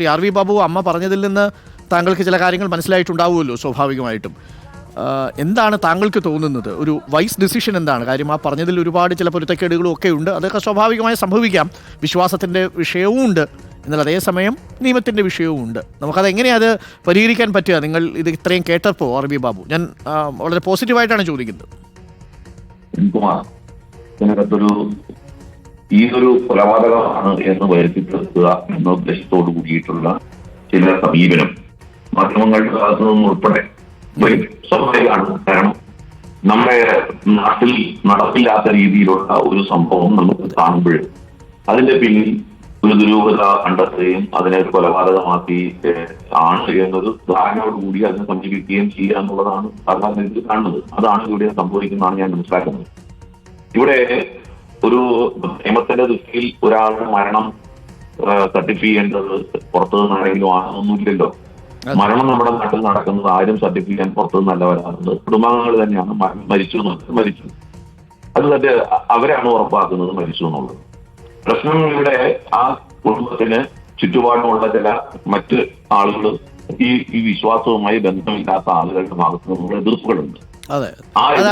Shri R V Babu, അമ്മ പറഞ്ഞതിൽ നിന്ന് താങ്കൾക്ക് ചില കാര്യങ്ങൾ മനസ്സിലായിട്ടുണ്ടാവുമല്ലോ സ്വാഭാവികമായിട്ടും. എന്താണ് താങ്കൾക്ക് തോന്നുന്നത് ഒരു വൈസ് ഡിസിഷൻ എന്താണ്? കാര്യം ആ പറഞ്ഞതിൽ ഒരുപാട് ചില പൊരുത്തക്കേടുകളും ഒക്കെ ഉണ്ട്, അതൊക്കെ സ്വാഭാവികമായി സംഭവിക്കാം. വിശ്വാസത്തിൻ്റെ വിഷയവും ഉണ്ട്, എന്നാൽ അതേസമയം നിയമത്തിൻ്റെ വിഷയവും ഉണ്ട്. നമുക്കതെങ്ങനെയാണ് അത് പരിഹരിക്കാൻ പറ്റുക? നിങ്ങൾ ഇത് ഇത്രയും കേട്ടപ്പോൾ ആർ വി ബാബു, ഞാൻ വളരെ പോസിറ്റീവായിട്ടാണ് ചോദിക്കുന്നത്. ഈ ഒരു കൊലപാതകമാണ് എന്ന് വരുത്തിപ്പെടുത്തുക എന്ന ഉദ്ദേശത്തോടു കൂടിയിട്ടുള്ള ചില സമീപനം മാധ്യമങ്ങളുടെ ഭാഗത്തു നിന്നും ഉൾപ്പെടെ സ്വാഭാവികമാണ്. കാരണം നമ്മുടെ നാട്ടിൽ നടപ്പില്ലാത്ത രീതിയിലുള്ള ഒരു സംഭവം നമുക്ക് കാണുമ്പോൾ അതിന്റെ പിന്നിൽ ഒരു ദുരൂഹത കണ്ടെത്തുകയും അതിനെ ഒരു കൊലപാതകമാക്കി ആണ് എന്നൊരു ധാരണയോടുകൂടി അതിനെ സമീപിക്കുകയും ചെയ്യുക എന്നുള്ളതാണ് സാധാരണ രീതിയിൽ കാണുന്നത്. അതാണ് ഇവിടെ സംഭവിക്കുന്നതാണ് ഞാൻ മനസ്സിലാക്കുന്നത്. ഇവിടെ ഒരു നിയമത്തിന്റെ ദൃഷ്ടിയിൽ ഒരാളുടെ മരണം സർട്ടിഫൈ ചെയ്യേണ്ടത് പുറത്തു നിന്നാണെങ്കിലും ആണെന്നൊന്നുമില്ലല്ലോ. മരണം നമ്മുടെ നാട്ടിൽ നടക്കുന്നത് ആരും സർട്ടിഫൈ ചെയ്യാൻ പുറത്തു നിന്നല്ല വരാറുണ്ട്. കുടുംബാംഗങ്ങൾ തന്നെയാണ് മരിച്ചു അത് തന്നെ അവരാണ് ഉറപ്പാക്കുന്നത് മരിച്ചു എന്നുള്ളത്. പ്രശ്നം ഇവിടെ ആ കുടുംബത്തിന് ചുറ്റുപാടുമുള്ള ചില മറ്റ് ആളുകൾ ഈ വിശ്വാസവുമായി ബന്ധമില്ലാത്ത ആളുകളുടെ ഭാഗത്ത് നിന്നുള്ള എതിർപ്പുകളുണ്ട്.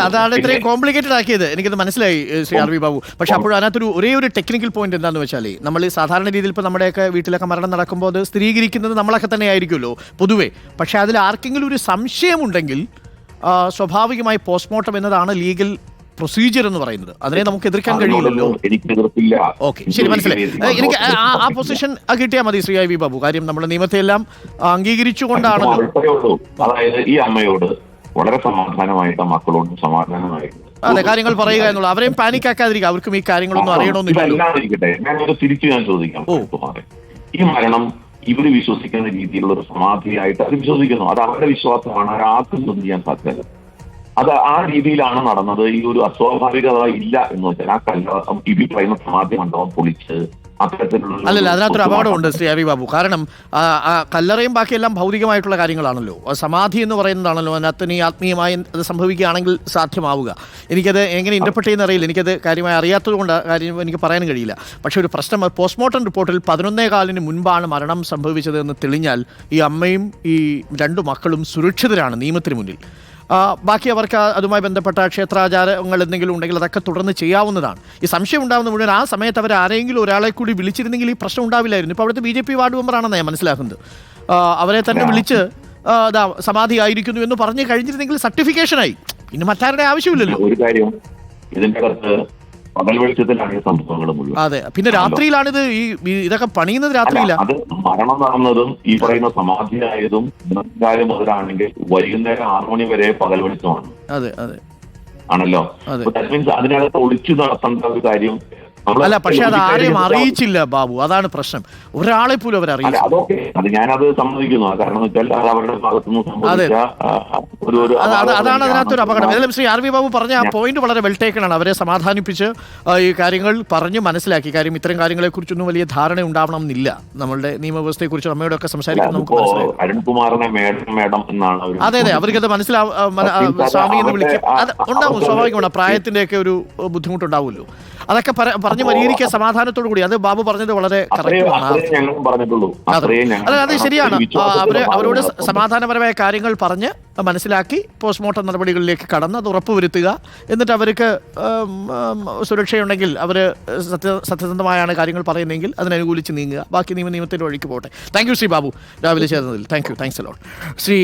അതാണ് ഇത്രയും കോംപ്ലിക്കേറ്റഡ് ആക്കിയത്, എനിക്കത് മനസ്സിലായി ശ്രീ ആർ വി ബാബു. പക്ഷെ അപ്പോൾ അതിനകത്തൊരു ഒരേ ടെക്നിക്കൽ പോയിന്റ് എന്താണെന്ന് വെച്ചാൽ, നമ്മൾ സാധാരണ രീതിയിൽ ഇപ്പോൾ നമ്മുടെയൊക്കെ വീട്ടിലൊക്കെ മരണം നടക്കുമ്പോൾ അത് സ്ഥിരീകരിക്കുന്നത് നമ്മളൊക്കെ തന്നെ ആയിരിക്കുമല്ലോ പൊതുവേ. പക്ഷെ അതിൽ ആർക്കെങ്കിലും ഒരു സംശയമുണ്ടെങ്കിൽ സ്വാഭാവികമായി പോസ്റ്റ്മോർട്ടം എന്നതാണ് ലീഗൽ പ്രൊസീജിയർ എന്ന് പറയുന്നത്. അതിനെ നമുക്ക് എതിർക്കാൻ കഴിയില്ലല്ലോ. ഓക്കെ, ശരി, മനസ്സിലായി. എനിക്ക് ആ പൊസിഷൻ കിട്ടിയാൽ മതി ശ്രീ ആർ വി ബാബു. കാര്യം നമ്മുടെ നിയമത്തെ എല്ലാം അംഗീകരിച്ചുകൊണ്ടാണല്ലോ. അതായത് ഈ അമ്മയോട് വളരെ സമാധാനമായിട്ട് മക്കളോട് സമാധാനമായിട്ട് അതെ കാര്യങ്ങൾ പറയുക എന്നുള്ളത്, അവരെയും പാനിക് ആക്കാതിരിക്കുക. അവർക്കും ഈ കാര്യങ്ങളൊന്നും അറിയണമെന്നിരിക്കട്ടെ. ഞാൻ ചോദിക്കാം, ഈ മരണം ഇവര് വിശ്വസിക്കുന്ന രീതിയിലുള്ള ഒരു സമാധിയായിട്ട് അത് വിശ്വസിക്കുന്നു. അത് അവരുടെ വിശ്വാസമാണ്, ആർക്കും ചെയ്യാൻ സാധ്യത. അത് ആ രീതിയിലാണ് നടന്നത്. ഈ ഒരു അസ്വാഭാവികത ഇല്ല എന്ന് വെച്ചാൽ ആ കല്യാണം ഇവർ പറയുന്ന സമാധി മണ്ഡപം പൊളിച്ച് അല്ലല്ല, അതിനകത്തൊരു അപകടമുണ്ട് ശ്രീ ആർ വി ബാബു. കാരണം കല്ലറയും ബാക്കിയെല്ലാം ഭൗതികമായിട്ടുള്ള കാര്യങ്ങളാണല്ലോ. സമാധി എന്ന് പറയുന്നതാണല്ലോ അതിനകത്ത് നീ ആത്മീയമായി അത് സംഭവിക്കുകയാണെങ്കിൽ സാധ്യമാവുക. എനിക്കത് എങ്ങനെ ഇന്റർപ്രറ്റ് ചെയ്യുന്ന അറിയില്ല, എനിക്കത് കാര്യമായി അറിയാത്തത് കൊണ്ട് കാര്യം എനിക്ക് പറയാനും കഴിയില്ല. പക്ഷേ ഒരു പ്രശ്നം, പോസ്റ്റ്മോർട്ടം റിപ്പോർട്ടിൽ 11:15 മുൻപാണ് മരണം സംഭവിച്ചതെന്ന് തെളിഞ്ഞാൽ ഈ അമ്മയും ഈ 2 മക്കളും സുരക്ഷിതരാണ് നിയമത്തിന് മുന്നിൽ. ബാക്കി അവർക്ക് അതുമായി ബന്ധപ്പെട്ട ക്ഷേത്രാചാരങ്ങൾ എന്തെങ്കിലും ഉണ്ടെങ്കിൽ അതൊക്കെ തുടർന്ന് ചെയ്യാവുന്നതാണ്. ഈ സംശയം ഉണ്ടാകുന്ന മുഴുവൻ ആ സമയത്ത് അവർ ആരെങ്കിലും ഒരാളെ കൂടി വിളിച്ചിരുന്നെങ്കിൽ ഈ പ്രശ്നം ഉണ്ടാവില്ലായിരുന്നു. ഇപ്പോൾ അവിടുത്തെ BJP വാർഡ് മെമ്പറാണെന്ന് ഞാൻ മനസ്സിലാക്കുന്നത്. അവരെ തന്നെ വിളിച്ച് സമാധി ആയിരിക്കുന്നു എന്ന് പറഞ്ഞു കഴിഞ്ഞിരുന്നെങ്കിൽ സർട്ടിഫിക്കേഷനായി, പിന്നെ മറ്റാരുടെ ആവശ്യമില്ലല്ലോ. ഒരു കാര്യം ഇതിന്റെ പകൽ വെളിച്ചത്തിലാണ് ഈ സംഭവങ്ങൾ മുഴുവൻ. അതെ, പിന്നെ രാത്രിയിലാണിത് ഇതൊക്കെ പണിയുന്നത് രാത്രിയിലാണ്. അത് മരണം നടന്നതും ഈ പറയുന്ന സമാധിയായതും മുതലാണെങ്കിൽ വൈകുന്നേരം 6 മണി വരെ പകൽ വെളിച്ചമാണ്. അതെ അതെ ആണല്ലോ. ദാറ്റ് മീൻസ് അതിനകത്ത് ഒളിച്ചു നടത്തേണ്ട ഒരു കാര്യം അല്ല. പക്ഷെ അത് ആരെയും അറിയിച്ചില്ല ബാബു, അതാണ് പ്രശ്നം. ഒരാളെ പോലും അവർ അറിയിച്ചു. അതൊക്കെ അത് ഞാനത് സമ്മതിക്കുന്നു. കാരണം വെച്ചാൽ അത് അവരുടെ ഭാഗത്തുനിന്ന് അതാണ് അതിനകത്തൊരു അപകടം. ഏതായാലും ശ്രീ ആർ വി ബാബു പറഞ്ഞ ആ പോയിന്റ് വളരെ വെൽ ടേക്കൺ ആണ്. അവരെ സമാധാനിപ്പിച്ച് ഈ കാര്യങ്ങൾ പറഞ്ഞ് മനസ്സിലാക്കി. കാര്യം ഇത്തരം കാര്യങ്ങളെ കുറിച്ചൊന്നും വലിയ ധാരണ ഉണ്ടാവണം എന്നില്ല. നമ്മളുടെ നിയമവ്യവസ്ഥയെ കുറിച്ച് അമ്മയോടൊക്കെ സംസാരിക്കാൻ നമുക്ക് മനസ്സിലായി. അരുൺകുമാറിനെ മേഡം എന്നാണ്. അതെ അതെ, അവർക്കത് മനസ്സിലാവും. സ്വാമി എന്ന് വിളിക്കും, അത് ഉണ്ടാവും, സ്വാഭാവികമാണ്. പ്രായത്തിന്റെയൊക്കെ ഒരു ബുദ്ധിമുട്ടുണ്ടാവുമല്ലോ. അതൊക്കെ പറഞ്ഞ് പരിഹരിക്കുക സമാധാനത്തോടു കൂടി. അത് ബാബു പറഞ്ഞത് വളരെ കറക്റ്റാണ്. അത് ശരിയാണ്. അവരോട് സമാധാനപരമായ കാര്യങ്ങൾ പറഞ്ഞ് മനസ്സിലാക്കി പോസ്റ്റ്മോർട്ടം നടപടികളിലേക്ക് കടന്ന് അത് ഉറപ്പുവരുത്തുക. എന്നിട്ട് അവർക്ക് സുരക്ഷയുണ്ടെങ്കിൽ അവർ സത്യസന്ധമായാണ് കാര്യങ്ങൾ പറയുന്നതെങ്കിൽ അതിനനുകൂലിച്ച് നീങ്ങുക. ബാക്കി നിയമത്തിന്റെ വഴിക്ക് പോട്ടെ. താങ്ക് യു ശ്രീ ബാബു, രാവിലെ ചേർന്നതിൽ thanks a lot. Shri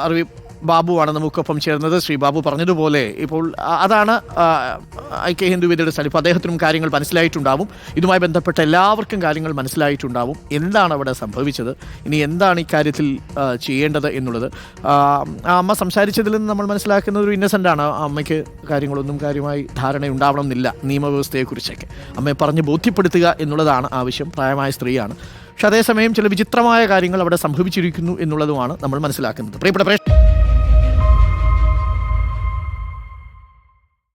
R V ബാബുവാണ് നമുക്കൊപ്പം ചേർന്നത്. ശ്രീ ബാബു പറഞ്ഞതുപോലെ ഇപ്പോൾ അതാണ് ഐക്യ ഹിന്ദു വേദിയുടെ സ്ഥലം. ഇപ്പോൾ അദ്ദേഹത്തിനും കാര്യങ്ങൾ മനസ്സിലായിട്ടുണ്ടാവും. ഇതുമായി ബന്ധപ്പെട്ട എല്ലാവർക്കും കാര്യങ്ങൾ മനസ്സിലായിട്ടുണ്ടാവും. എന്താണ് അവിടെ സംഭവിച്ചത്, ഇനി എന്താണ് ഇക്കാര്യത്തിൽ ചെയ്യേണ്ടത് എന്നുള്ളത്. അമ്മ സംസാരിച്ചതിൽ നിന്ന് നമ്മൾ മനസ്സിലാക്കുന്നത് ഒരു ഇന്നസെൻ്റ് ആണ്. അമ്മയ്ക്ക് കാര്യങ്ങളൊന്നും കാര്യമായി ധാരണയുണ്ടാവണം എന്നില്ല നിയമവ്യവസ്ഥയെക്കുറിച്ചൊക്കെ. അമ്മയെ പറഞ്ഞ് ബോധ്യപ്പെടുത്തുക എന്നുള്ളതാണ് ആവശ്യം. പ്രായമായ സ്ത്രീയാണ്. പക്ഷെ അതേസമയം ചില വിചിത്രമായ കാര്യങ്ങൾ അവിടെ സംഭവിച്ചിരിക്കുന്നു എന്നുള്ളതുമാണ് നമ്മൾ മനസ്സിലാക്കുന്നത്. പ്രിയപ്പെട്ട